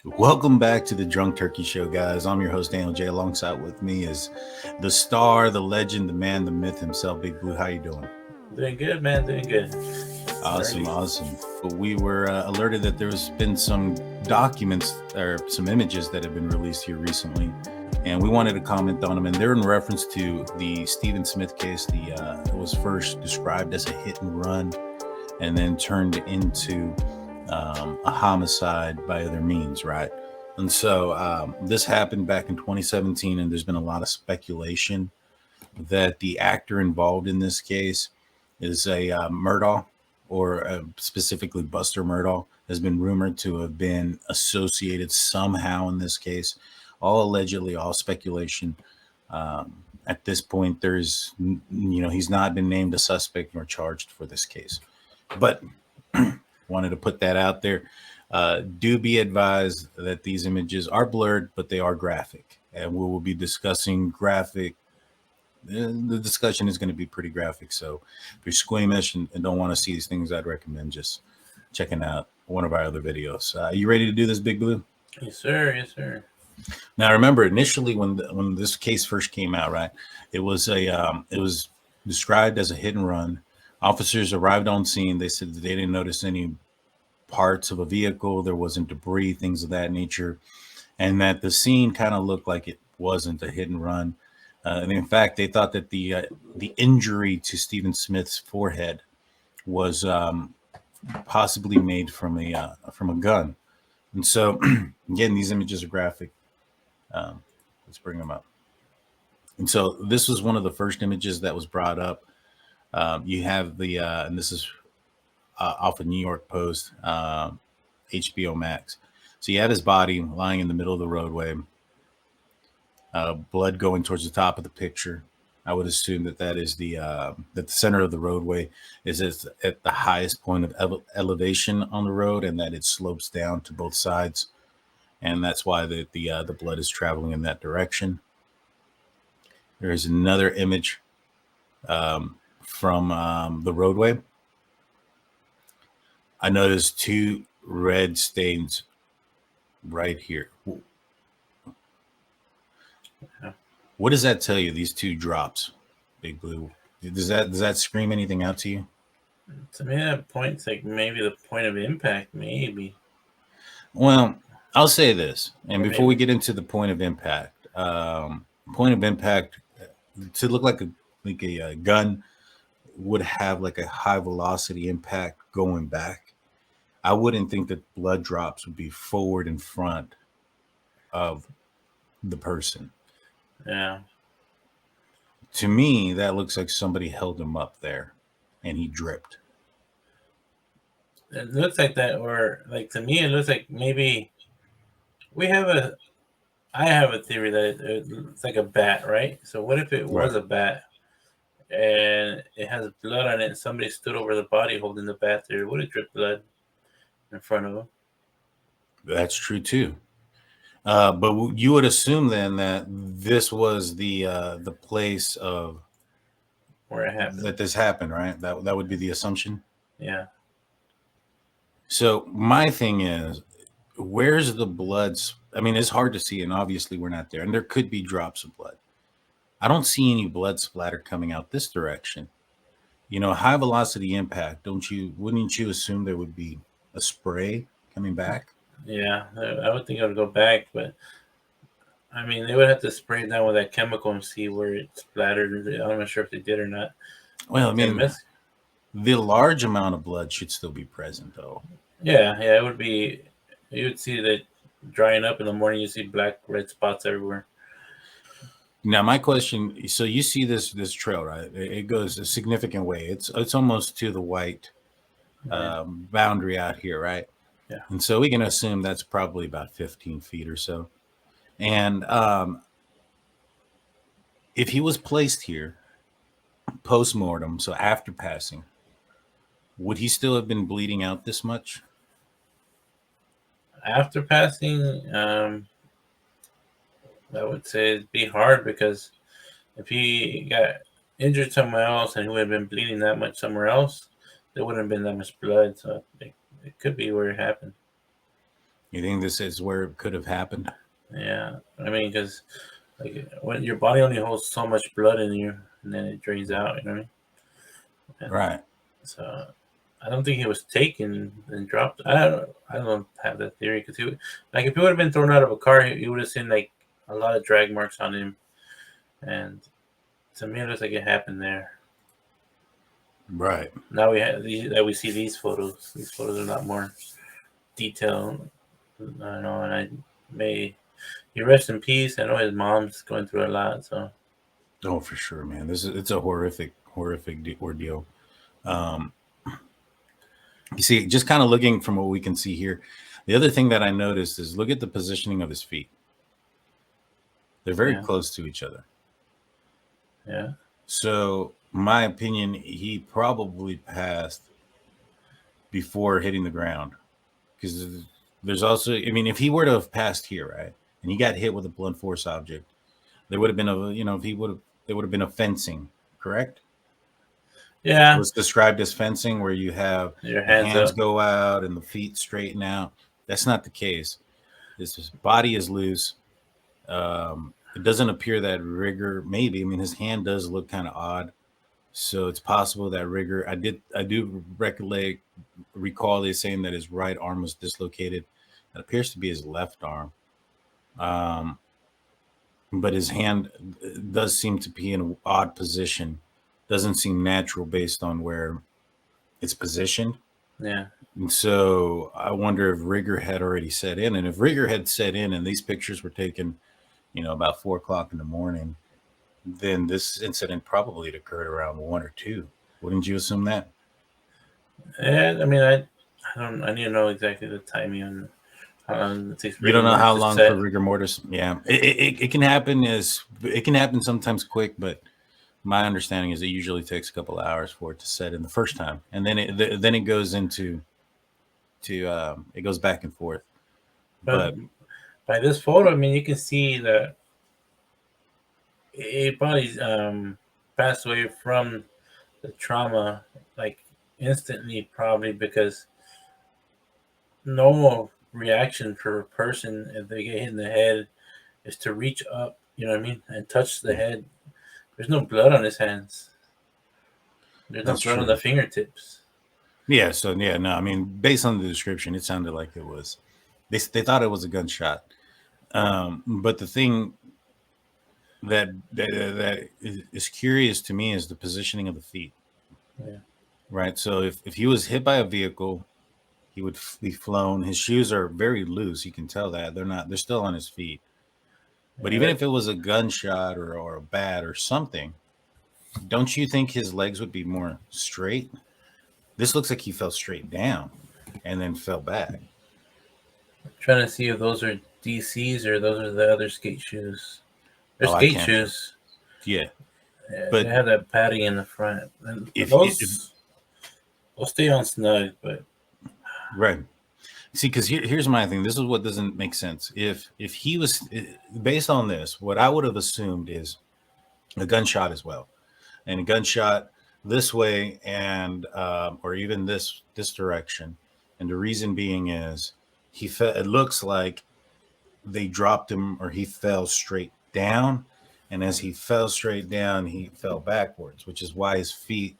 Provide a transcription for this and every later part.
Welcome back to the Drunk Turkey Show, guys. I'm your host, Daniel J. Alongside with me is the star, the legend, the man, the myth himself, Big Blue. How you doing? Doing good, man. Doing good. Awesome, Early. awesome. But we were alerted that there's been some documents or some images that have been released here recently, and we wanted to comment on them. And they're in reference to the Stephen Smith case. It was first described as a hit and run, and then turned into a homicide by other means, right? And so this happened back in 2017, and there's been a lot of speculation that the actor involved in this case is a Murdaugh, or specifically Buster Murdaugh, has been rumored to have been associated somehow in this case. All allegedly, all speculation. At this point, he's not been named a suspect nor charged for this case. But wanted to put that out there. Do be advised that these images are blurred, but they are graphic, and we will be discussing graphic. The discussion is going to be pretty graphic, so if you're squeamish and don't want to see these things, I'd recommend just checking out one of our other videos. You ready to do this, Big Blue? Yes, sir. Yes, sir. Now, remember, initially when this case first came out, right, it was described as a hit and run. Officers arrived on scene. They said that they didn't notice any parts of a vehicle. There wasn't debris, things of that nature, and that the scene kind of looked like it wasn't a hit and run. And in fact, they thought that the injury to Stephen Smith's forehead was possibly made from a gun. And so, again, these images are graphic. Let's bring them up. And so, this was one of the first images that was brought up. You have and this is off of New York Post, HBO Max. So you have his body lying in the middle of the roadway. Blood going towards the top of the picture. I would assume that is that the center of the roadway is at the highest point of elevation on the road, and that it slopes down to both sides, and that's why the blood is traveling in that direction. There is another image from the roadway. I noticed two red stains right here. What does that tell you? These two drops, Big Blue. Does that scream anything out to you? To me, that point's like maybe the point of impact, maybe. Well, I'll say this, and Or before we maybe. get into the point of impact, to look like a gun would have like a high velocity impact going back. I wouldn't think that blood drops would be forward in front of the person. Yeah. To me, that looks like somebody held him up there and he dripped. It looks like that, or like to me, it looks like maybe we have a. I have a theory that it's like a bat, right? So what if it Right. was a bat and it has blood on it, and somebody stood over the body holding the bat there? Would it drip blood in front of them? That's true too. But you would assume then that this was the place of Where it happened? that this happened, right? That would be the assumption. Yeah. So my thing is, where's the blood? I mean, it's hard to see, and obviously we're not there, and there could be drops of blood. I don't see any blood splatter coming out this direction. High velocity impact. Wouldn't you assume there would be a spray coming back? Yeah, I would think I would go back, but I mean, they would have to spray it down with that chemical and see where it splattered. I'm not sure if they did or not. Well, I Can mean, miss. the large amount of blood should still be present, though. Yeah, it would be. You would see that drying up in the morning. You see black, red spots everywhere. Now, my question: so you see this trail, right? It goes a significant way. It's almost to the white Yeah, boundary out here, right? yeah. And so we can assume that's probably about 15 feet or so. And if he was placed here post mortem, so after passing, would he still have been bleeding out this much? After passing, I would say it'd be hard because if he got injured somewhere else and he would have been bleeding that much somewhere else, there wouldn't have been that much blood. So it could be where it happened. You think this is where it could have happened? Yeah, I mean, because like when your body only holds so much blood in you, and then it drains out. You know what I mean? And Right. so I don't think he was taken and dropped. I don't have that theory because like if he would have been thrown out of a car, you would have seen like a lot of drag marks on him, and to me it looks like it happened there. Right. Now we see these photos. These photos are a lot more detailed. I know, and I may he rest in peace. I know his mom's going through a lot, so Oh, for sure, man. It's a horrific ordeal. Um, you see, just kind of looking from what we can see here, the other thing that I noticed is look at the positioning of his feet. They're very yeah, close to each other. yeah, So, my opinion, he probably passed before hitting the ground because there's also, I mean, if he were to have passed here, right, and he got hit with a blunt force object, there would have been a, if he would have, there would have been a fencing, correct? It yeah. was described as fencing where you have Your the hands hands up. go out and the feet straighten out. That's not the case. His body is loose. It doesn't appear that rigor, maybe. I mean, his hand does look kind of odd. So it's possible that rigor. I do recall they saying that his right arm was dislocated. That appears to be his left arm. Um, but his hand does seem to be in an odd position. Doesn't seem natural based on where it's positioned. Yeah, And so I wonder if rigor had already set in. And if rigor had set in and these pictures were taken, about 4 o'clock in the morning, then this incident probably had occurred around 1 or 2. Wouldn't you assume that? yeah. I mean, I don't. I need to know exactly the timing on how long it takes You rigor don't know how mortis to long for set. rigor mortis. Yeah, it can happen sometimes quick, but my understanding is it usually takes a couple of hours for it to set in the first time, and then it goes into to it goes back and forth. But But by this photo, I mean, you can see that he probably passed away from the trauma like instantly, probably because normal reaction for a person if they get hit in the head is to reach up, you know what I mean, and touch the yeah, head. There's no blood on his hands. There's no that's blood on the true. fingertips. Yeah, so yeah, no, I mean, based on the description, it sounded like it was. They thought it was a gunshot. But the thing that is curious to me is the positioning of the feet. Yeah, Right. So if he was hit by a vehicle, he would be flown. His shoes are very loose. You can tell that they're not. They're still on his feet. But yeah. even if it was a gunshot or a bat or something, don't you think his legs would be more straight? This looks like he fell straight down and then fell back. Trying to see if those are DCs or those are the other skate shoes. They're Oh, I skate can't tell. shoes. Yeah, Yeah, they but have that padding in the front, and if those stay on snug. But right. See, because here's my thing. This is what doesn't make sense. If he was based on this, what I would have assumed is a gunshot as well, and a gunshot this way and or even this direction, and the reason being is he fell. It looks like they dropped him or he fell straight down, and as he fell straight down, he fell backwards, which is why his feet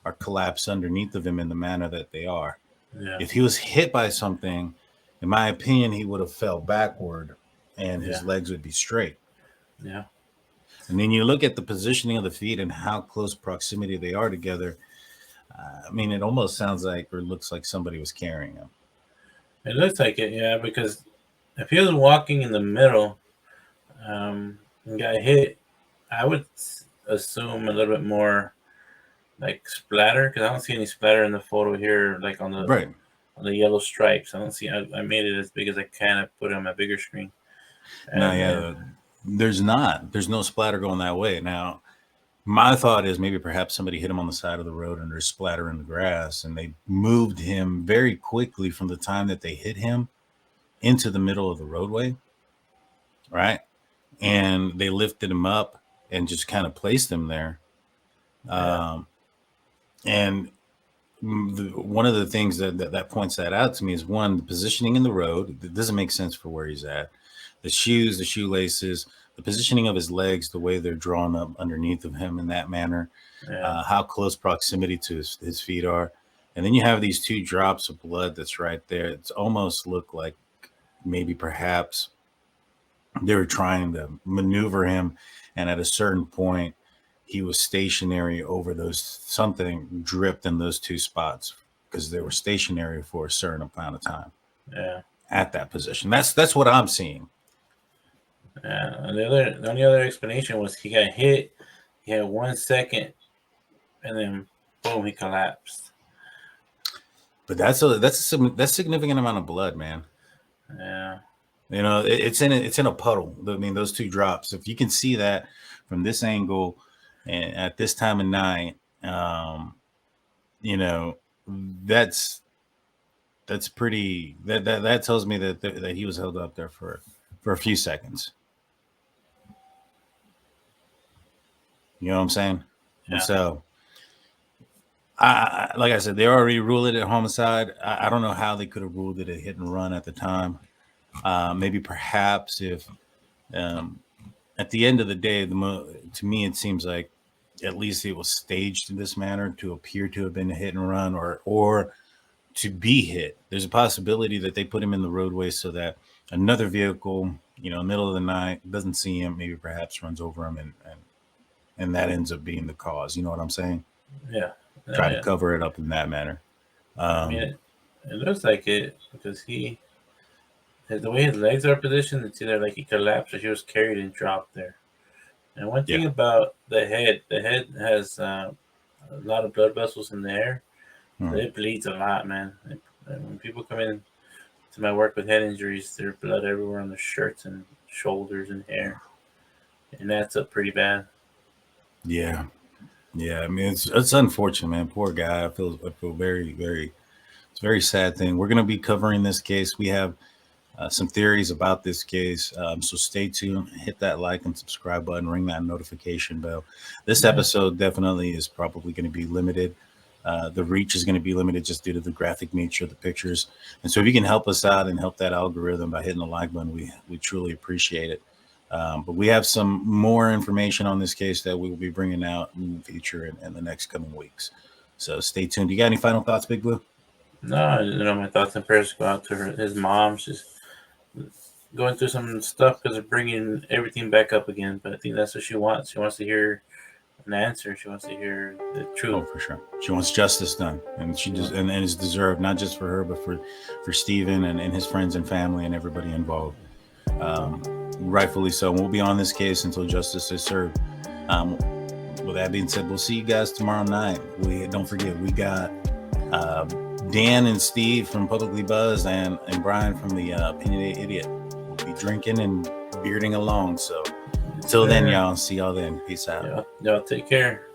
are collapsed underneath of him in the manner that they are. yeah, If he was hit by something, in my opinion, he would have fell backward and yeah, his legs would be straight. yeah. And then you look at the positioning of the feet and how close proximity they are together. I mean, it almost sounds like or looks like somebody was carrying him. It looks like it, yeah. Because if he was walking in the middle, and got hit, I would assume a little bit more like splatter because I don't see any splatter in the photo here, like Right. on the yellow stripes. I don't see. I made it as big as I can. I put it on my bigger screen, Now, and then yeah, there's no splatter going that way. Now, my thought is maybe perhaps somebody hit him on the side of the road and there's splatter in the grass, and they moved him very quickly from the time that they hit him into the middle of the roadway, right? And they lifted him up and just kind of placed him there. yeah, Um, and one of the things that points that out to me is, one, the positioning in the road. It doesn't make sense for where he's at. The shoes, the shoelaces, the positioning of his legs, the way they're drawn up underneath of him in that manner, Yeah. how close proximity to his feet are. And then you have these 2 drops of blood that's right there. It's almost looked like maybe perhaps they were trying to maneuver him, and at a certain point he was stationary over those, something dripped in those 2 spots because they were stationary for a certain amount of time Yeah. at that position. That's what I'm seeing. Yeah. And the only other explanation was he got hit. He had 1 second, and then boom, he collapsed. But that's a significant amount of blood, man. Yeah. You know, it's in a puddle. I mean, those 2 drops. If you can see that from this angle and at this time of night, you know, that's pretty. That tells me that he was held up there for a few seconds. You know what I'm saying? Yeah. And so, like I said, they already ruled it a homicide. I don't know how they could have ruled it a hit and run at the time. Maybe perhaps if at the end of the day, to me it seems like at least it was staged in this manner to appear to have been a hit and run, or to be hit. There's a possibility that they put him in the roadway so that another vehicle, you know, middle of the night, doesn't see him, maybe perhaps runs over him, and that ends up being the cause. You know what I'm saying? Yeah. Try to cover it up in that manner. I mean, it looks like it because the way his legs are positioned, it's either like he collapsed or he was carried and dropped there. And one thing about the head has a lot of blood vessels in the hair. So it bleeds a lot, man. When people come in to my work with head injuries, there's blood everywhere on their shirts and shoulders and hair. And that's up pretty bad. Yeah. I mean, it's unfortunate, man. Poor guy. I feel very, very. It's a very sad thing. We're going to be covering this case. We have some theories about this case, so stay tuned. Hit that like and subscribe button. Ring that notification bell. This episode definitely is probably going to be limited. The reach is going to be limited just due to the graphic nature of the pictures. And so, if you can help us out and help that algorithm by hitting the like button, we truly appreciate it. But we have some more information on this case that we will be bringing out in the future in the next coming weeks. So stay tuned. You got any final thoughts, Big Blue? No, you know, my thoughts and prayers go out to his mom. She's going through some stuff because of bringing everything back up again. But I think that's what she wants. She wants to hear an answer. She wants to hear the truth. Oh, for sure. She wants justice done, and she just and it's deserved, not just for her, but for Stephen and his friends and family and everybody involved. Rightfully so. We'll be on this case until justice is served. With that being said, we'll see you guys tomorrow night. Don't forget, we got Dan and Steve from Publicly Buzzed and Brian from the Opinionated Idiot. We'll be drinking and bearding along. So until then, y'all, see y'all then. Peace out. Y'all take care.